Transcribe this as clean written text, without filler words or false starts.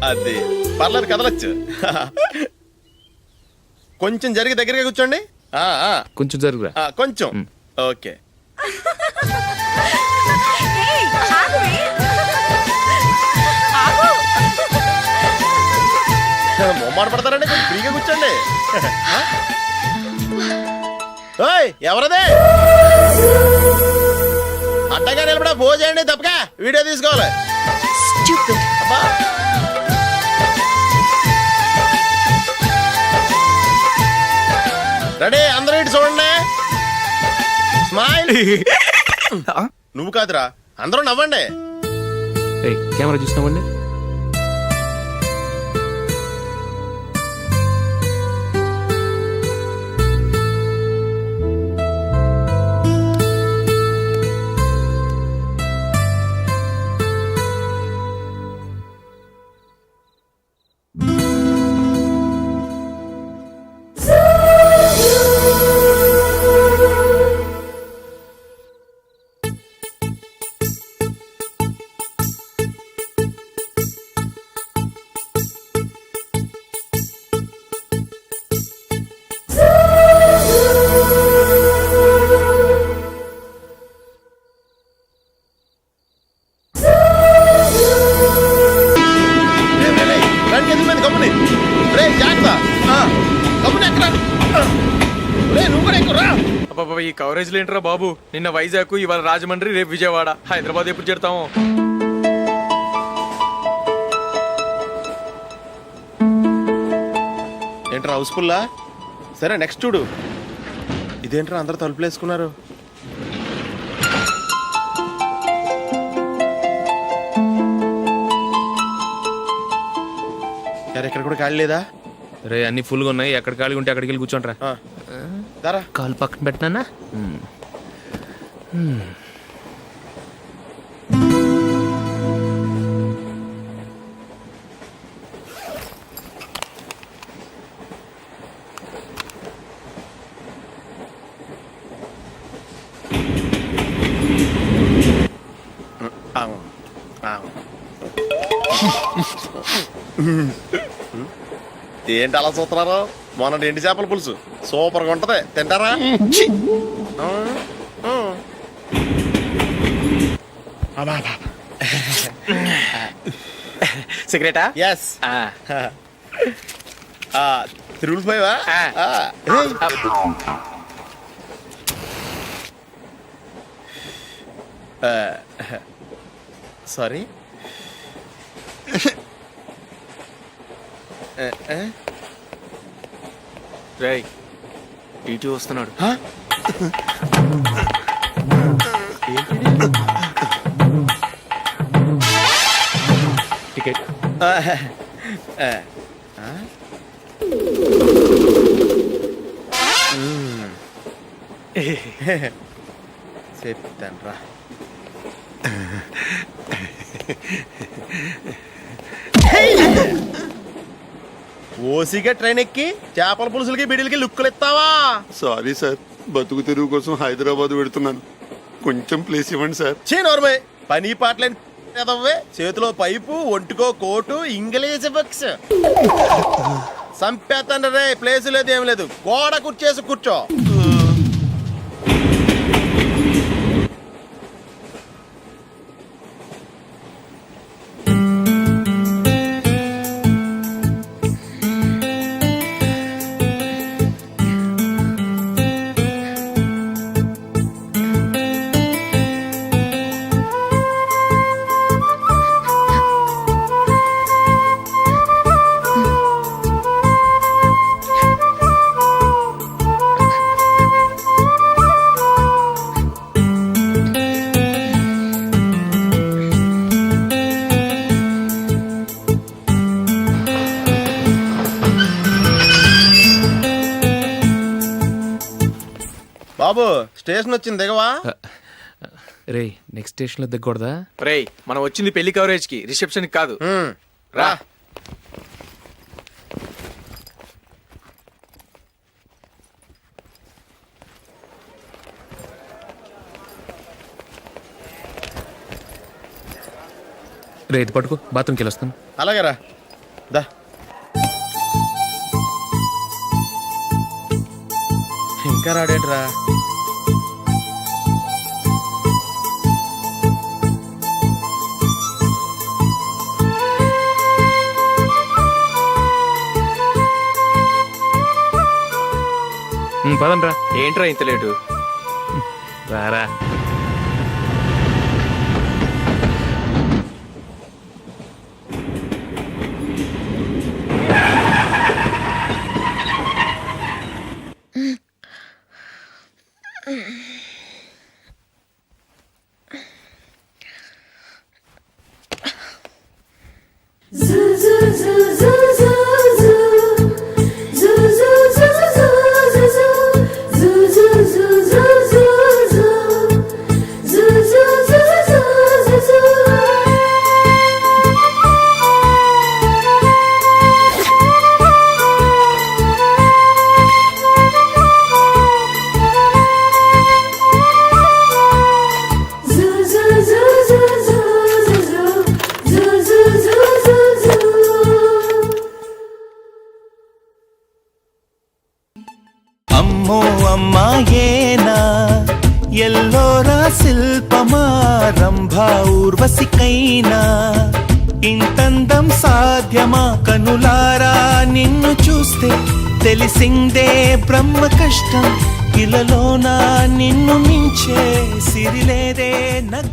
అది పర్లేదు, కదలొచ్చు. కొంచెం జరిగి దగ్గరగా కూర్చోండి. కొంచెం జరుగురా. కొంచెం. ఓకే. మొమ్మాట పడతారండి, కొంచెం ఫ్రీగా కూర్చోండి. ఓయ్, ఎవరదే? అడ్డగా నిలబడా భోజేయండి, తప్పగా వీడియో తీసుకోవాలి. అబ్బా, రెడీ, అందరూ ఇటు చూడండి. స్మైల్. నువ్వు కాదురా, అందరూ నవ్వండి. కెమెరా చూసినావండి. ఈ కవరేజ్ లేంట్రా బాబు. నిన్న వైజాగ్, ఇవాళ రాజమండ్రి, రేపు విజయవాడ. హైదరాబాద్ ఎప్పుడు చేరుతాము? ఏంట్రా హౌస్ఫుల్లా? సరే నెక్స్ట్ చూడు. ఇదేంట్రా అందరూ తలుపులు వేసుకున్నారు? ఎక్కడ కూడా ఖాళీ లేదా? రే, అన్ని ఫుల్గా ఉన్నాయి. ఎక్కడ ఖాళీ ఉంటే అక్కడికి వెళ్ళి కూర్చోండి రా. కాలు పక్కన పెట్టినా. ఏంటి అలా చూస్తున్నారు? మొన్న ఎండి చేపల పులుసు సూపర్గా ఉంటది, తింటారా? సిగరెటా? ఎస్. తిరుగులు పోయావా? సారీ. రేయ్, టీటీ వస్తున్నాడు. టికెట్. చెప్తాను రా. ఓసిగా ట్రైన్ ఎక్కి చేపల పులుసులకి బిడిలకి లుక్కులు ఇస్తావా? సారీ సార్, బతుకు తెరువు కోసం హైదరాబాద్ పెడుతున్నాను, కొంచెం ప్లేస్ ఇవ్వండి సార్. నోర్మే, పని పాటలేని ఎదవ్వే. చేతిలో పైపు, ఒంటికో కోటు, ఇంగ్లీష్ బుక్స్. సంపేతండ్రి రే, ప్లేస్ లేదు ఏం లేదు. గోడ కుర్చేసి కూర్చో. బాబు, స్టేషన్ వచ్చింది, దిగవా? రే, నెక్స్ట్ స్టేషన్ లో దిగకూడదా? రే, మనం వచ్చింది పెళ్లి కవరేజ్ కి, రిసెప్షన్ కి కాదు. రా. రేతి పట్టుకో బాత్రూమ్కి వెళ్ళొస్తాను. అలాగే రా దా. ఇంకా రాడేంట్రా? పదండ్రా. ఏంట్రా ఇంత లేటు? రారా. అమ్మో అమ్మాయేనా ఎల్లోరా శిల్పమా రంభా ఊర్వశికైనా ఇంతందం సాధ్యమా కనులారా నిన్ను చూస్తే తెలిసిందే బ్రహ్మ కష్టం ఇలలోనా నిన్ను మించే సిరిలేదే నగ్గ